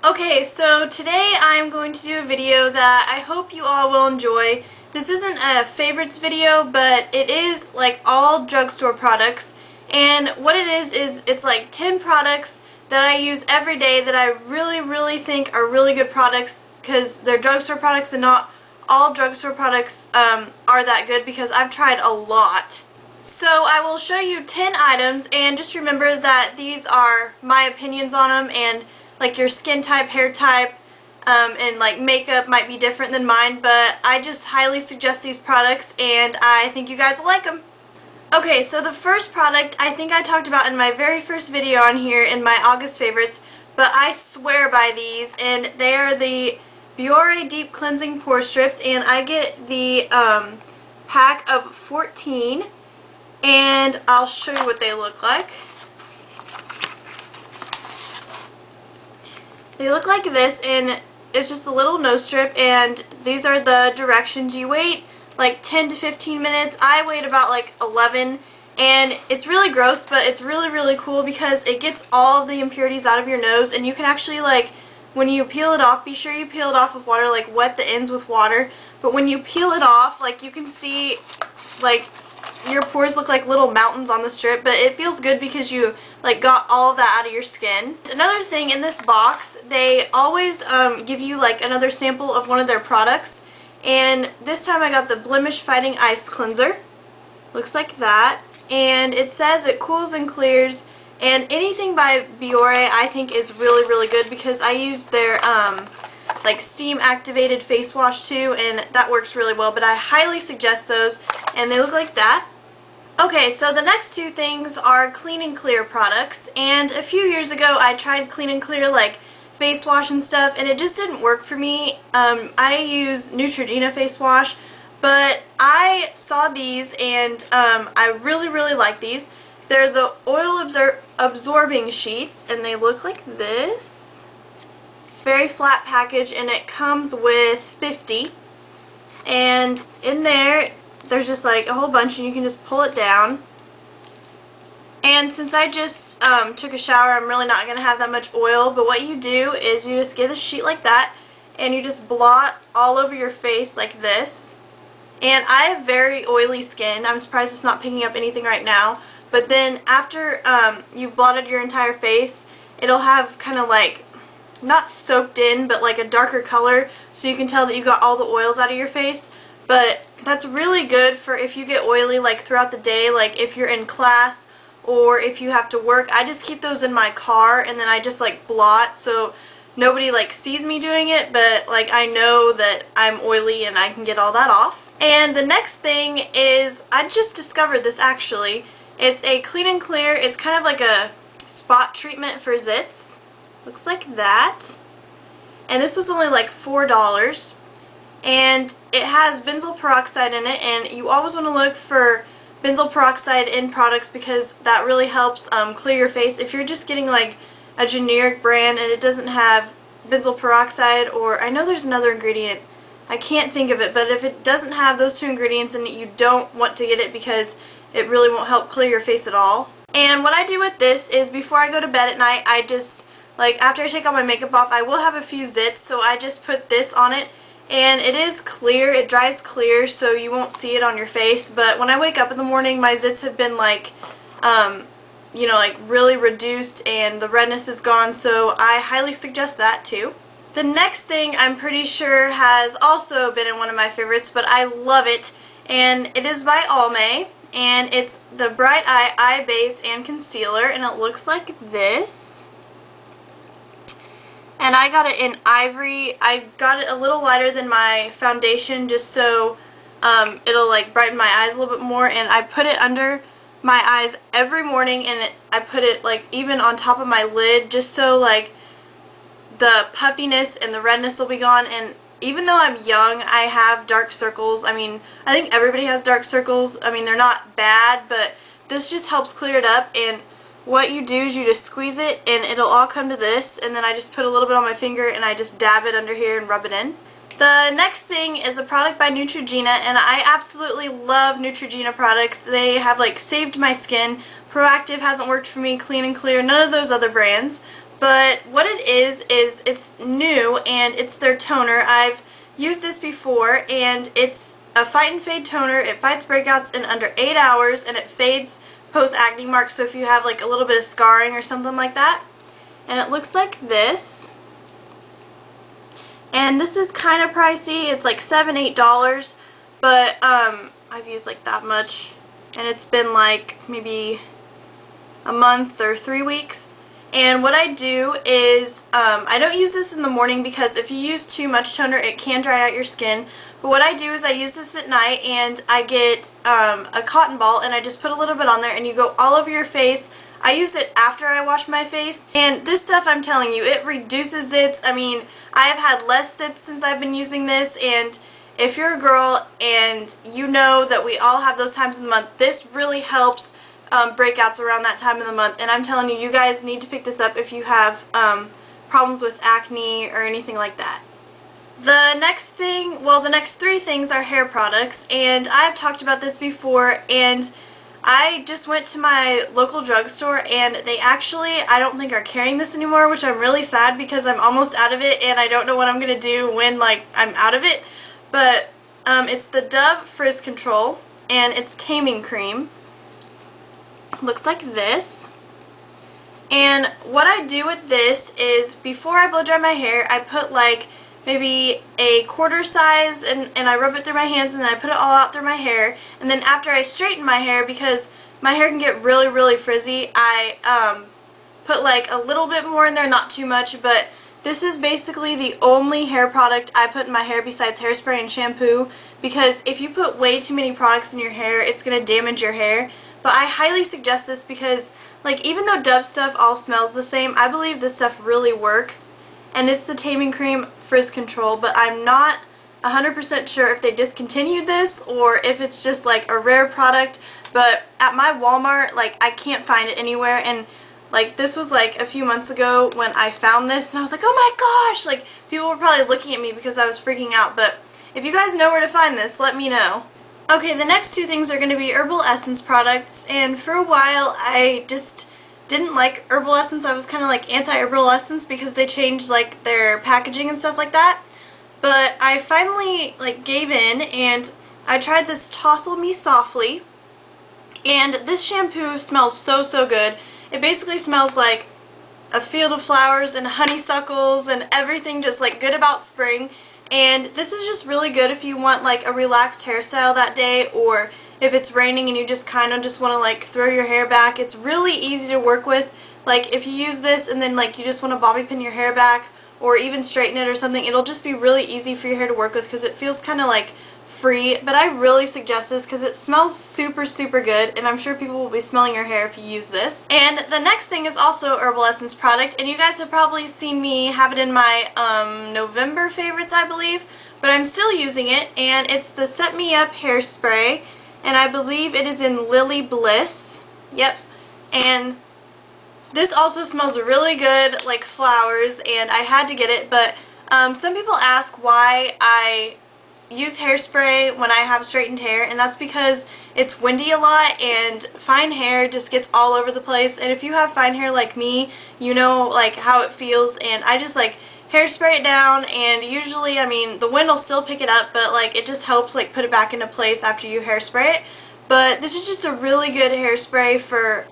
Okay, so today I'm going to do a video that I hope you all will enjoy. This isn't a favorites video, but it is like all drugstore products. And what it is it's like 10 products that I use every day that I really think are really good products because they're drugstore products, and not all drugstore products are that good because I've tried a lot. So I will show you 10 items, and just remember that these are my opinions on them, and like your skin type, hair type, and like makeup might be different than mine, but I just highly suggest these products and I think you guys will like them. Okay, so the first product I think I talked about in my very first video on here in my August favorites, but I swear by these, and they are the Biore Deep Cleansing Pore Strips, and I get the pack of 14, and I'll show you what they look like. They look like this, and it's just a little nose strip, and these are the directions. You wait like 10 to 15 minutes. I wait about like 11, and it's really gross, but it's really cool because it gets all of the impurities out of your nose, and you can actually, like, when you peel it off, be sure you peel it off with water, like wet the ends with water, but when you peel it off, like, you can see like your pores look like little mountains on the strip, but it feels good because you like got all of that out of your skin. Another thing, in this box they always give you like another sample of one of their products, and this time I got the Blemish Fighting Ice Cleanser. Looks like that, and it says it cools and clears, and anything by Biore I think is really good because I use their like steam activated face wash too, and that works really well, but I highly suggest those, and they look like that. Okay, so the next two things are Clean and Clear products, and a few years ago I tried Clean and Clear like face wash and stuff, and it just didn't work for me. I use Neutrogena face wash, but I saw these and I really like these. They're the oil absorbing sheets, and they look like this. It's a very flat package, and it comes with 50, and in there's just like a whole bunch, and you can just pull it down. And since I just took a shower, I'm really not going to have that much oil, but what you do is you just get a sheet like that, and you just blot all over your face like this. And I have very oily skin. I'm surprised it's not picking up anything right now. But then after you've blotted your entire face, it'll have kind of like, not soaked in, but like a darker color, so you can tell that you got all the oils out of your face. But that's really good for if you get oily like throughout the day, like if you're in class or if you have to work. I just keep those in my car, and then I just like blot so nobody like sees me doing it, but like I know that I'm oily and I can get all that off. And the next thing is, I just discovered this actually. It's a Clean and Clear. It's kind of like a spot treatment for zits. Looks like that. And this was only like $4. And it has benzoyl peroxide in it, and you always want to look for benzoyl peroxide in products because that really helps clear your face. If you're just getting like a generic brand and it doesn't have benzoyl peroxide, or I know there's another ingredient, I can't think of it, but if it doesn't have those two ingredients, and you don't want to get it because it really won't help clear your face at all. And what I do with this is, before I go to bed at night, I just, like, after I take all my makeup off, I will have a few zits, so I just put this on it. And it is clear, it dries clear, so you won't see it on your face, but when I wake up in the morning, my zits have been like, you know, like really reduced, and the redness is gone, so I highly suggest that too. The next thing I'm pretty sure has also been in one of my favorites, but I love it, and it is by Almay, and it's the Bright Eye Base and Concealer, and it looks like this. And I got it in Ivory. I got it a little lighter than my foundation just so it'll like brighten my eyes a little bit more, and I put it under my eyes every morning, and I put it like even on top of my lid just so like the puffiness and the redness will be gone. And even though I'm young, I have dark circles. I mean, I think everybody has dark circles. I mean, they're not bad, but this just helps clear it up. And what you do is you just squeeze it, and it'll all come to this, and then I just put a little bit on my finger, and I just dab it under here and rub it in. The next thing is a product by Neutrogena, and I absolutely love Neutrogena products. They have like saved my skin. Proactive hasn't worked for me, Clean and Clear, none of those other brands. But what it is it's new, and it's their toner. I've used this before, and it's a fight and fade toner. It fights breakouts in under 8 hours, and it fades post-acne marks, so if you have like a little bit of scarring or something like that. And it looks like this. And this is kind of pricey. It's like $7–8, but I've used like that much, and it's been like maybe a month or 3 weeks. And what I do is, I don't use this in the morning because if you use too much toner, it can dry out your skin. But what I do is I use this at night, and I get a cotton ball, and I just put a little bit on there, and you go all over your face. I use it after I wash my face, and this stuff, I'm telling you, it reduces zits. I mean, I have had less zits since I've been using this, and if you're a girl and you know that we all have those times in the month, this really helps breakouts around that time of the month. And I'm telling you, you guys need to pick this up if you have problems with acne or anything like that. The next thing, well, the next 3 things are hair products, and I've talked about this before, and I just went to my local drugstore, and they actually, I don't think are carrying this anymore, which I'm really sad because I'm almost out of it, and I don't know what I'm going to do when like I'm out of it. But it's the Dove Frizz Control, and it's Taming cream. Looks like this. And what I do with this is before I blow dry my hair, I put like maybe a quarter size, and I rub it through my hands, and then I put it all out through my hair. And then after I straighten my hair, because my hair can get really frizzy, I put like a little bit more in there, not too much. But this is basically the only hair product I put in my hair besides hairspray and shampoo, because if you put way too many products in your hair, it's going to damage your hair. But I highly suggest this because, like, even though Dove stuff all smells the same, I believe this stuff really works. And it's the Taming Cream Frizz Control, but I'm not 100% sure if they discontinued this or if it's just like a rare product. But at my Walmart, like, I can't find it anywhere, and like this was like a few months ago when I found this, and I was like, oh my gosh, like people were probably looking at me because I was freaking out. But if you guys know where to find this, let me know. Okay, the next 2 things are going to be Herbal Essence products, and for a while I just didn't like Herbal Essence. I was kind of like anti-Herbal Essence because they changed like their packaging and stuff like that. But I finally like gave in, and I tried this Tousle Me Softly, and this shampoo smells so good. It basically smells like a field of flowers and honeysuckles and everything just like good about spring. And this is just really good if you want like a relaxed hairstyle that day, or if it's raining and you just kind of just want to like throw your hair back. It's really easy to work with. Like if you use this and then like you just want to bobby pin your hair back or even straighten it or something, it'll just be really easy for your hair to work with because it feels kind of like free. But I really suggest this because it smells super good, and I'm sure people will be smelling your hair if you use this. And the next thing is also Herbal Essence product, and you guys have probably seen me have it in my November favorites, I believe, but I'm still using it, and it's the Set Me Up Hairspray, and I believe it is in Lily Bliss. Yep. And this also smells really good, like flowers, and I had to get it. But some people ask why I use hairspray when I have straightened hair, and that's because it's windy a lot and fine hair just gets all over the place. And if you have fine hair like me, you know like how it feels, and I just like hairspray it down, and usually, I mean, the wind will still pick it up, but like it just helps like put it back into place after you hairspray it. But this is just a really good hairspray for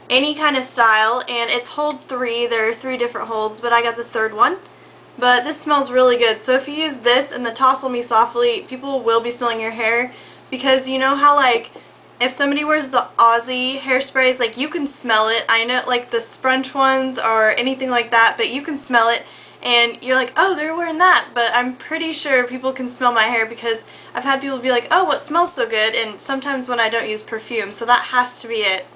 any kind of style, and it's hold 3. There are 3 different holds, but I got the 3rd one. But this smells really good. So if you use this and the Tousle Me Softly, people will be smelling your hair, because you know how like if somebody wears the Aussie hairsprays, like you can smell it. I know like the Sprunch ones or anything like that, but you can smell it and you're like, oh, they're wearing that. But I'm pretty sure people can smell my hair because I've had people be like, oh, what smells so good? And sometimes when I don't use perfume, so that has to be it.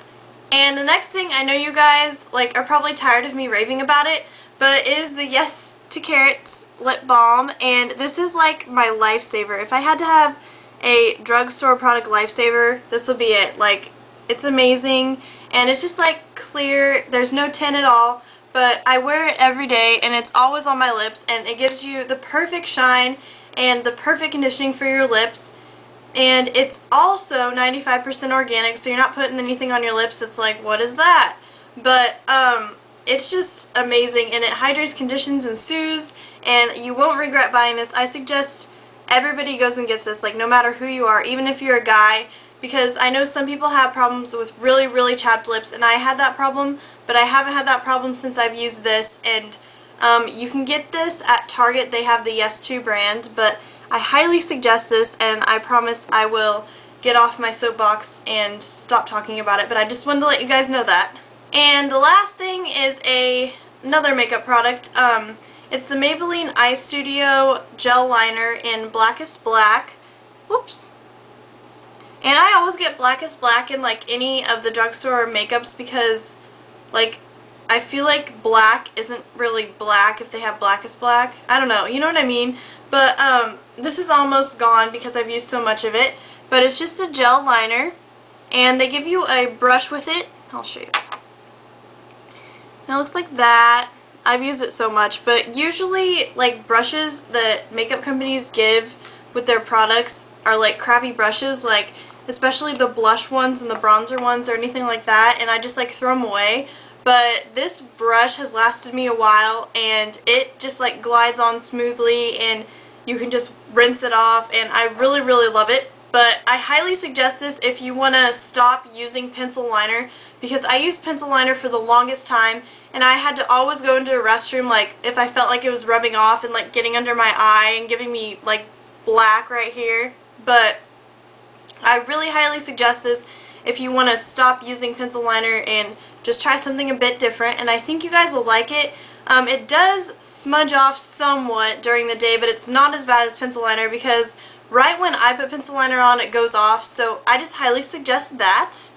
And the next thing, I know you guys like are probably tired of me raving about it, but it is the Yes to Carrots lip balm, and this is like my lifesaver. If I had to have a drugstore product lifesaver, this would be it. Like, it's amazing, and it's just like clear, there's no tint at all, but I wear it every day, and it's always on my lips, and it gives you the perfect shine and the perfect conditioning for your lips. And it's also 95% organic, so you're not putting anything on your lips that's like, what is that? But it's just amazing, and it hydrates, conditions, and soothes, and you won't regret buying this. I suggest everybody goes and gets this, like no matter who you are, even if you're a guy, because I know some people have problems with really, really chapped lips, and I had that problem, but I haven't had that problem since I've used this. And you can get this at Target. They have the Yes 2 brand, but I highly suggest this, and I promise I will get off my soapbox and stop talking about it, but I just wanted to let you guys know that. And the last thing is another makeup product. It's the Maybelline Eye Studio Gel Liner in Blackest Black. Whoops. And I always get Blackest Black in like any of the drugstore makeups because like I feel like black isn't really black if they have Blackest Black. I don't know, you know what I mean? But this is almost gone because I've used so much of it. But it's just a gel liner, and they give you a brush with it. I'll show you. And it looks like that. I've used it so much, but usually like brushes that makeup companies give with their products are like crappy brushes, like especially the blush ones and the bronzer ones or anything like that, and I just like throw them away. But this brush has lasted me a while, and it just like glides on smoothly, and you can just rinse it off, and I really, really love it. But I highly suggest this if you want to stop using pencil liner, because I used pencil liner for the longest time, and I had to always go into a restroom like if I felt like it was rubbing off and like getting under my eye and giving me like black right here. But I really highly suggest this if you want to stop using pencil liner and just try something a bit different, and I think you guys will like it. It does smudge off somewhat during the day, but it's not as bad as pencil liner because right when I put pencil liner on it goes off, so I just highly suggest that.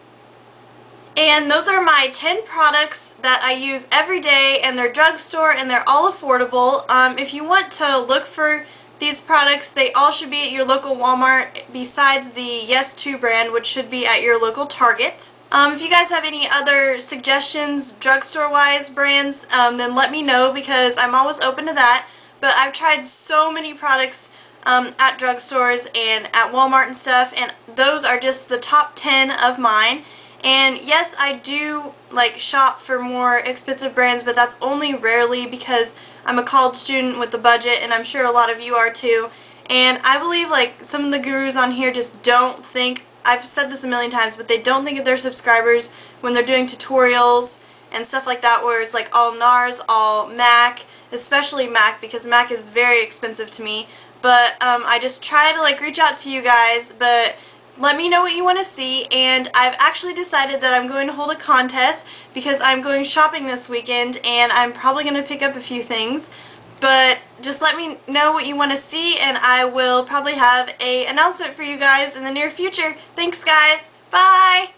And those are my 10 products that I use every day, and they're drugstore and they're all affordable. If you want to look for these products, they all should be at your local Walmart besides the Yes 2 brand, which should be at your local Target. If you guys have any other suggestions drugstore-wise brands, then let me know because I'm always open to that. But I've tried so many products at drugstores and at Walmart and stuff, and those are just the top 10 of mine. And yes, I do like shop for more expensive brands, but that's only rarely because I'm a college student with a budget, and I'm sure a lot of you are too. And I believe like some of the gurus on here just don't think, I've said this a million times, but they don't think of their subscribers when they're doing tutorials and stuff like that, where it's like all NARS, all MAC, especially MAC because MAC is very expensive to me. But I just try to like reach out to you guys, but let me know what you want to see. And I've actually decided that I'm going to hold a contest because I'm going shopping this weekend, and I'm probably going to pick up a few things. But just let me know what you want to see, and I will probably have an announcement for you guys in the near future. Thanks, guys. Bye!